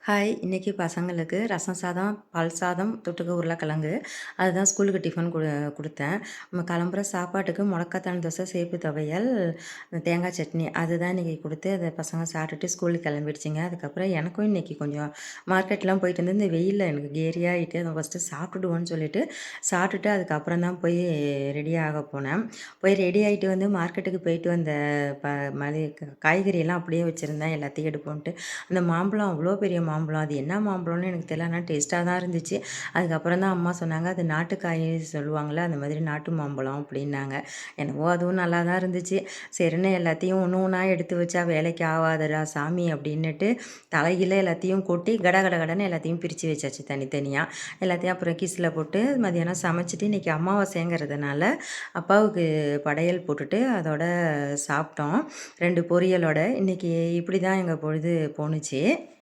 Hi! இன்னைக்கு பசங்களுக்கு ரசம் சாதம், பால் சாதம், தொட்டுக்க உருளைக்கிழங்கு. அதுதான் ஸ்கூலுக்கு டிஃபன் குடுத்தேன். நம்ம கிளம்புற சாப்பாட்டுக்கு முடக்கத்தான் தோசை, சேப்பு துவையல், தேங்காய் சட்னி. அதுதான் இன்னைக்கு குடுத்து, அத பசங்க சாப்பிட்டுட்டு ஸ்கூலுக்கு கிளம்பிடுச்சுங்க. அதுக்கப்புறம் எனக்கும் இன்னைக்கு கொஞ்சம் மார்க்கெட்லாம் போயிட்டு வந்து, இந்த வெயில்ல எனக்கு கேரியாயிட்டு, அத ஃபஸ்ட்டு சாப்பிட்டுடுவோன்னு சொல்லிட்டு, சாப்பிட்டுட்டு அதுக்கப்புறம் தான் போய் ரெடி ஆக போனேன். போய் ரெடி ஆயிட்டு வந்து மார்க்கெட்டுக்கு போயிட்டு வந்த ப மளிகை காய்கறியெல்லாம் அப்படியே வச்சிருந்தேன். எல்லாத்தையும் எடுப்போன்ட்டு. அந்த மாம்பழம் அவ்வளோ பெரிய மாம்பழம். அது என்ன மாம்பழம்னு எனக்கு தெரியல. ஆனா டேஸ்ட்டா தான் இருந்துச்சு. அதுக்கப்புறம் தான் அம்மா சொன்னாங்க, "அது நாட்டுக்காய் சொல்லுவாங்கள்ல, அந்த மாதிரி நாட்டு மாம்பழம்" அப்படின்னாங்க. என்னவோ அதுவும் நல்லா தான் இருந்துச்சு. சரின்னு எல்லாத்தையும் ஒண்ணு ஒண்ணா எடுத்து வச்சா வேலைக்கு ஆவாதுடா சாமி அப்படின்னுட்டு, தலைகீழ எல்லாத்தையும் கொட்டி கட கட கடன்னு எல்லாத்தையும் பிரிச்சு வச்சாச்சு தனித்தனியா. எல்லாத்தையும் அப்புறம் கிஸ்ல போட்டு மதியானம் சமைச்சுட்டு, இன்னைக்கு அமாவாசைங்கிறதுனால அப்பாவுக்கு படையல் போட்டுட்டு அதோட சாப்பிட்டோம். 2 பொரியலோட. இன்னைக்கு இப்படி தான் எங்க பொழுது போணுச்சு.